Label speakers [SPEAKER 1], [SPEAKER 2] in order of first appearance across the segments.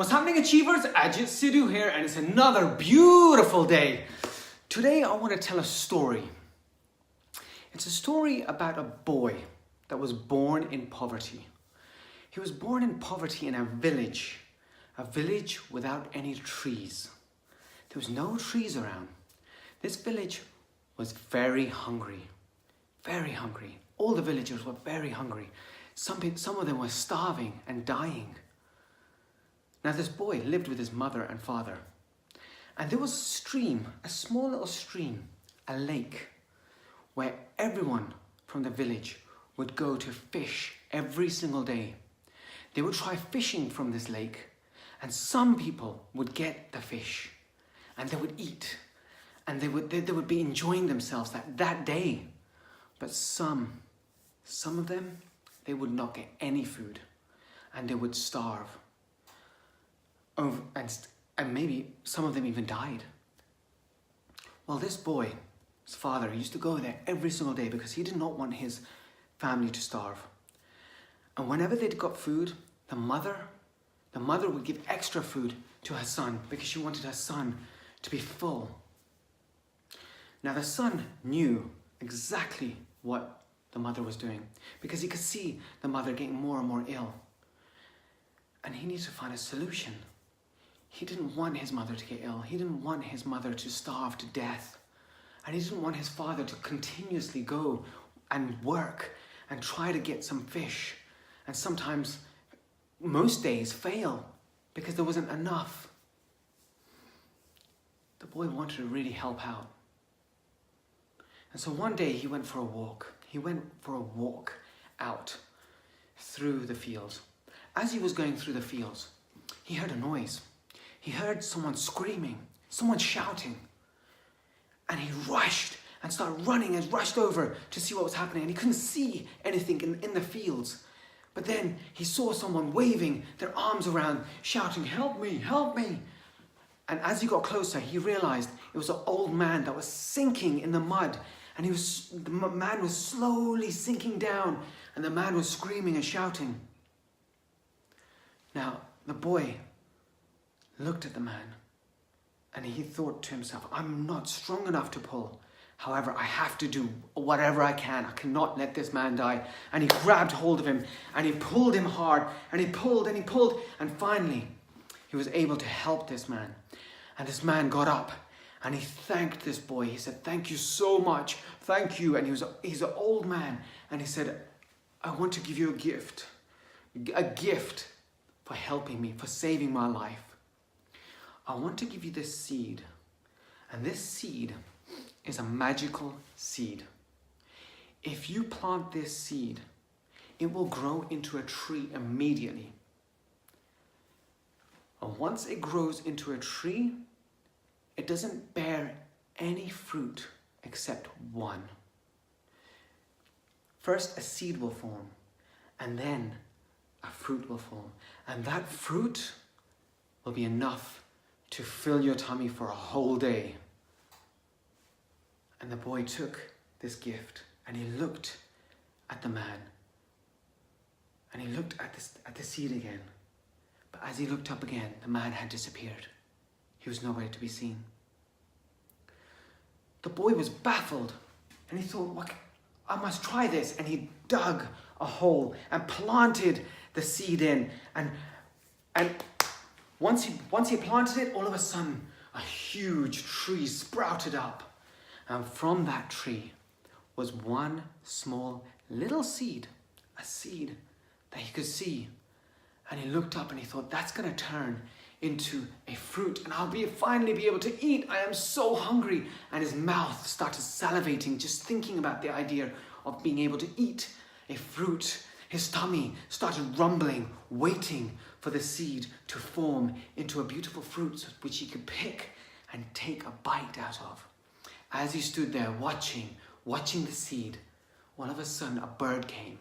[SPEAKER 1] What's happening, Achievers? Ajit Sidhu here, and it's another beautiful day. Today I want to tell a story. It's a story about a boy that was born in poverty. He was born in poverty in a village without any trees. There was no trees around. This village was very hungry, very hungry. All the villagers were very hungry. Some of them were starving and dying. Now this boy lived with his mother and father, and there was a stream, a small little stream, a lake, where everyone from the village would go to fish every single day. They would try fishing from this lake, and some people would get the fish, and they would eat, and they would be enjoying themselves that day. But some of them, they would not get any food, and they would starve. And maybe some of them even died. Well, this boy's father used to go there every single day because he did not want his family to starve. And whenever they'd got food, the mother would give extra food to her son because she wanted her son to be full. Now the son knew exactly what the mother was doing because he could see the mother getting more and more ill. And he needed to find a solution. He didn't want his mother to get ill. He didn't want his mother to starve to death. And he didn't want his father to continuously go and work and try to get some fish. And sometimes, most days, fail because there wasn't enough. The boy wanted to really help out. And so one day he went for a walk. He went for a walk out through the fields. As he was going through the fields, he heard a noise. He heard someone screaming, someone shouting. And he rushed and started running and rushed over to see what was happening. And he couldn't see anything in the fields. But then he saw someone waving their arms around, shouting, "Help me, help me." And as he got closer, he realized it was an old man that was sinking in the mud. And the man was slowly sinking down. And the man was screaming and shouting. Now, the boy looked at the man and he thought to himself, "I'm not strong enough to pull. However, I have to do whatever I can. I cannot let this man die." And he grabbed hold of him and he pulled him hard and he pulled and he pulled. And finally, he was able to help this man. And this man got up and he thanked this boy. He said, "Thank you so much. Thank you." And he's an old man. And he said, "I want to give you a gift for helping me, for saving my life. I want to give you this seed. And this seed is a magical seed. If you plant this seed, it will grow into a tree immediately. And once it grows into a tree, it doesn't bear any fruit except one. First, a seed will form, and then a fruit will form. And that fruit will be enough to fill your tummy for a whole day." And the boy took this gift and he looked at the man and he looked at the seed again. But as he looked up again, the man had disappeared. He was nowhere to be seen. The boy was baffled and he thought, I must try this. And he dug a hole and planted the seed in. And once he planted it, all of a sudden, a huge tree sprouted up. And from that tree was one small little seed, a seed that he could see. And he looked up and he thought, that's going to turn into a fruit and I'll finally be able to eat. I am so hungry. And his mouth started salivating just thinking about the idea of being able to eat a fruit. His tummy started rumbling, waiting for the seed to form into a beautiful fruit which he could pick and take a bite out of. As he stood there watching the seed, all of a sudden a bird came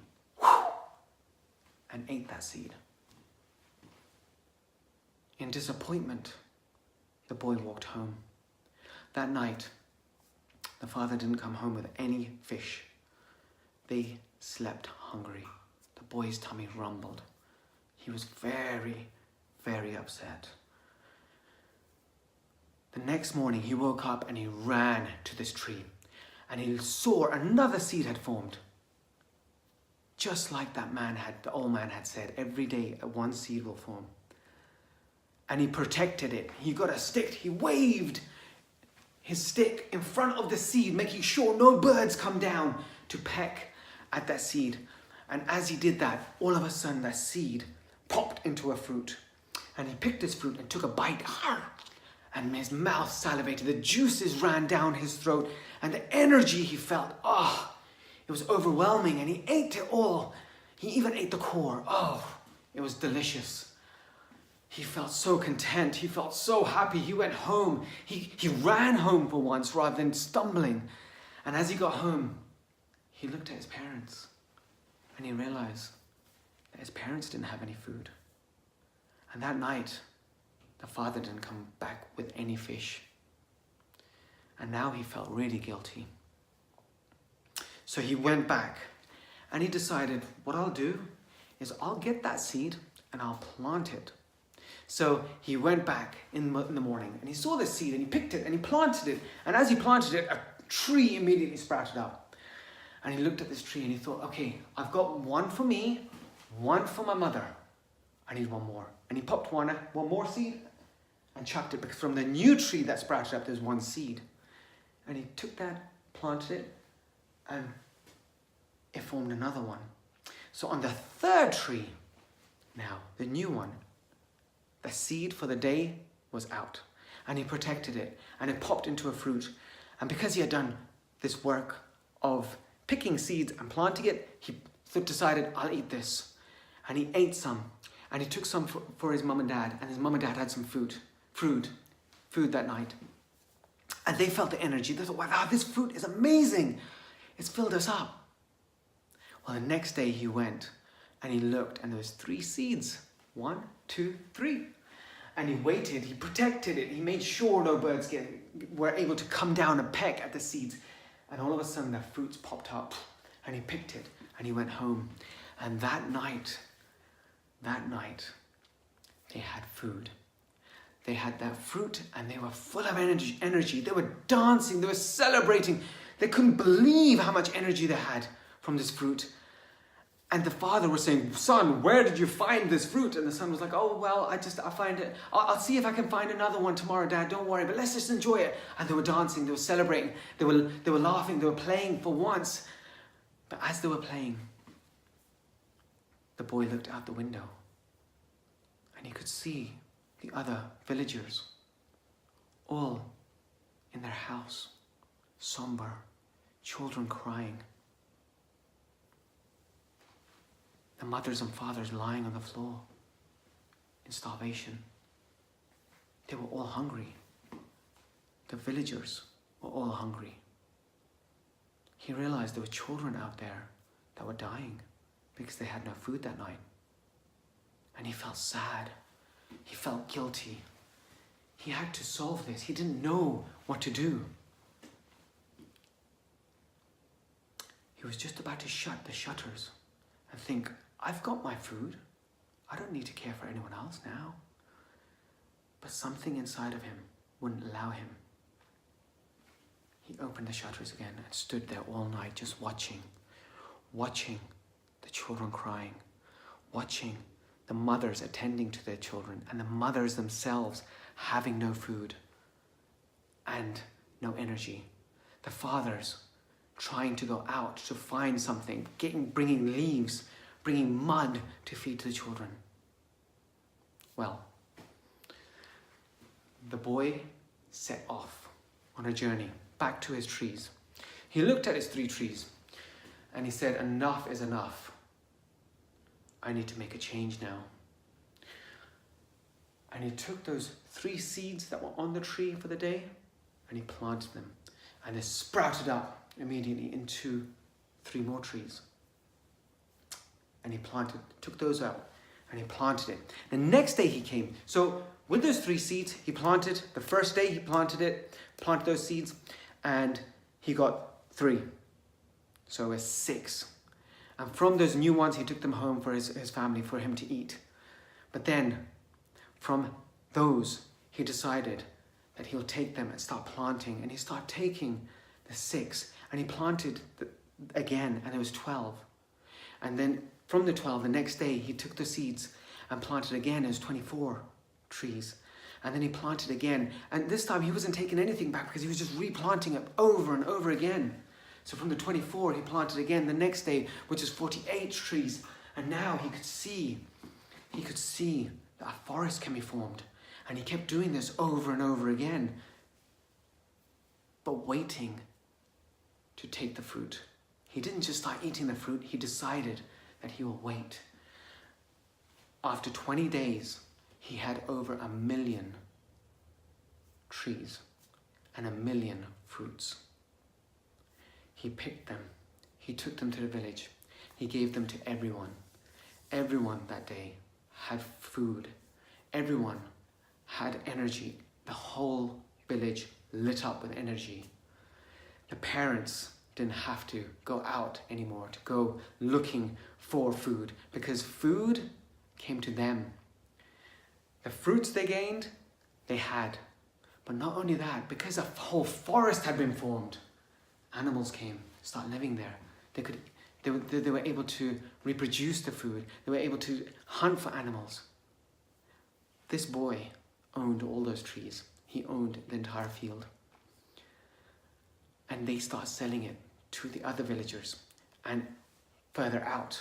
[SPEAKER 1] and ate that seed. In disappointment, the boy walked home. That night, the father didn't come home with any fish. They slept hungry. The boy's tummy rumbled. He was very, very upset. The next morning he woke up and he ran to this tree and he saw another seed had formed. Just like the old man had said, every day one seed will form. And he protected it. He got a stick, he waved his stick in front of the seed, making sure no birds come down to peck at that seed. And as he did that, all of a sudden that seed popped into a fruit. And he picked this fruit and took a bite. And his mouth salivated. The juices ran down his throat. And the energy he felt, it was overwhelming. And he ate it all. He even ate the core. It was delicious. He felt so content. He felt so happy. He went home. He ran home for once rather than stumbling. And as he got home, he looked at his parents and he realized that his parents didn't have any food. And that night, the father didn't come back with any fish. And now he felt really guilty. So he went back and he decided, what I'll do is I'll get that seed and I'll plant it. So he went back in the morning and he saw the seed and he picked it and he planted it. And as he planted it, a tree immediately sprouted up. And he looked at this tree and he thought, okay, I've got one for me, one for my mother. I need one more. And he popped one more seed and chucked it, because from the new tree that sprouted up, there's one seed. And he took that, planted it, and it formed another one. So on the third tree, now, the new one, the seed for the day was out. And he protected it, and it popped into a fruit. And because he had done this work of picking seeds and planting it, he decided, I'll eat this. And he ate some. And he took some for his mum and dad. And his mum and dad had some food that night. And they felt the energy. They thought, wow, this fruit is amazing. It's filled us up. Well, the next day he went and he looked and there was 3 seeds. 1, 2, 3. And he waited, he protected it. He made sure no birds were able to come down and peck at the seeds. And all of a sudden the fruits popped up and he picked it and he went home. And that night, they had food. They had that fruit and they were full of energy. They were dancing, they were celebrating. They couldn't believe how much energy they had from this fruit. And the father was saying, son, where did you find this fruit? And the son was like, oh, well, I find it. I'll see if I can find another one tomorrow, Dad. Don't worry, but let's just enjoy it. And they were dancing, they were celebrating, they were laughing, they were playing for once. But as they were playing, the boy looked out the window and he could see the other villagers all in their house, somber, children crying. The mothers and fathers lying on the floor in starvation. They were all hungry. The villagers were all hungry. He realized there were children out there that were dying because they had no food that night. And he felt sad. He felt guilty. He had to solve this. He didn't know what to do. He was just about to shut the shutters and think, I've got my food. I don't need to care for anyone else now. But something inside of him wouldn't allow him. He opened the shutters again and stood there all night just watching the children crying, watching the mothers attending to their children and the mothers themselves having no food and no energy. The fathers trying to go out to find something, bringing leaves, bringing mud to feed to the children. Well, the boy set off on a journey back to his trees. He looked at his 3 trees and he said, enough is enough. I need to make a change now. And he took those 3 seeds that were on the tree for the day and he planted them. And they sprouted up immediately into 3 more trees. And he took those out and he planted it. The next day he came. So with those 3 seeds, he planted. The first day he planted those seeds, and he got 3. So it was 6. And from those new ones, he took them home for his family, for him to eat. But then, from those, he decided that he'll take them and start planting. And he started taking the 6 and he planted again, and there was 12. And then from the 12, the next day, he took the seeds and planted again. It was 24 trees. And then he planted again. And this time he wasn't taking anything back because he was just replanting it over and over again. So from the 24, he planted again the next day, which is 48 trees. And now he could see that a forest can be formed. And he kept doing this over and over again, but waiting to take the fruit. He didn't just start eating the fruit, he decided that he will wait. After 20 days, he had over 1 million trees and 1 million fruits. He picked them, he took them to the village, he gave them to everyone. Everyone that day had food, everyone had energy. The whole village lit up with energy. The parents didn't have to go out anymore to go looking for food because food came to them. The fruits they gained, they had. But not only that, because a whole forest had been formed, animals came, started living there. They were able to reproduce the food. They were able to hunt for animals. This boy owned all those trees. He owned the entire field. And they start selling it to the other villagers and further out.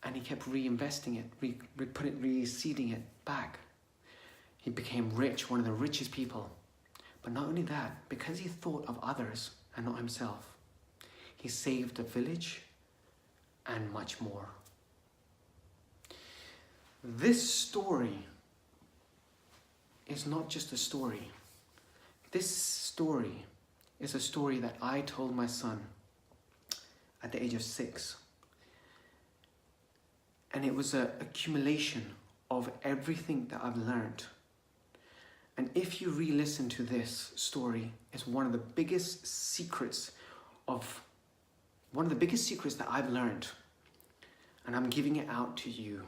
[SPEAKER 1] And he kept reinvesting it, reseeding it back. He became rich, one of the richest people. But not only that, because he thought of others and not himself, he saved the village and much more. This story is not just a story. This story is a story that I told my son at the age of 6. And it was an accumulation of everything that I've learned. And if you re-listen to this story, it's one of the biggest secrets that I've learned. And I'm giving it out to you.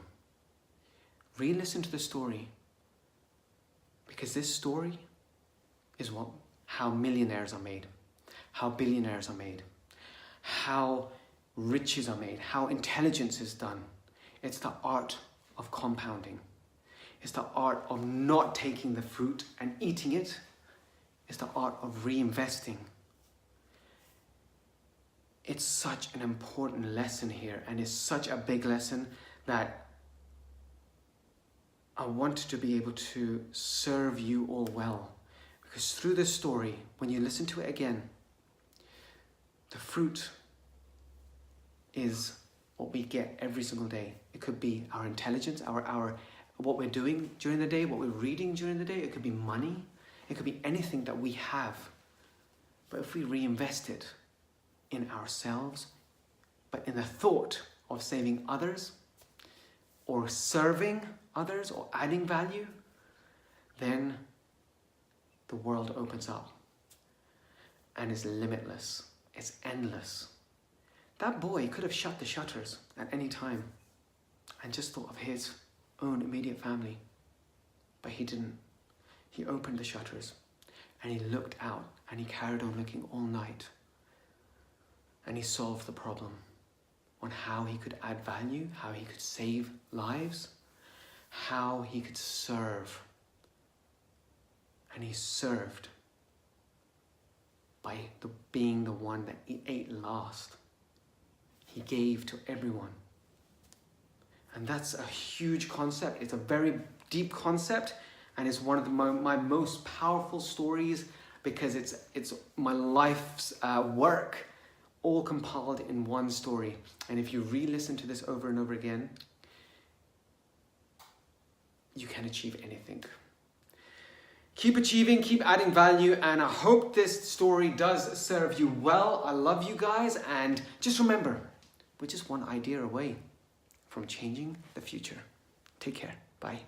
[SPEAKER 1] Re-listen to the story. Because this story is how millionaires are made, how billionaires are made, how riches are made, how intelligence is done. It's the art of compounding. It's the art of not taking the fruit and eating it. It's the art of reinvesting. It's such an important lesson here, and it's such a big lesson that I wanted to be able to serve you all well. Because through this story, when you listen to it again, the fruit is what we get every single day. It could be our intelligence, our what we're doing during the day, what we're reading during the day. It could be money. It could be anything that we have. But if we reinvest it in ourselves, but in the thought of saving others, or serving others, or adding value, then the world opens up and is limitless. It's endless. That boy could have shut the shutters at any time and just thought of his own immediate family. But he didn't. He opened the shutters and he looked out and he carried on looking all night. And he solved the problem on how he could add value, how he could save lives, how he could serve. And he served by being the one that he ate last. He gave to everyone. And that's a huge concept. It's a very deep concept, and it's one of my most powerful stories because it's my life's work all compiled in one story. And if you re-listen to this over and over again, you can achieve anything. Keep achieving, keep adding value, and I hope this story does serve you well. I love you guys, and just remember, we're just one idea away from changing the future. Take care. Bye.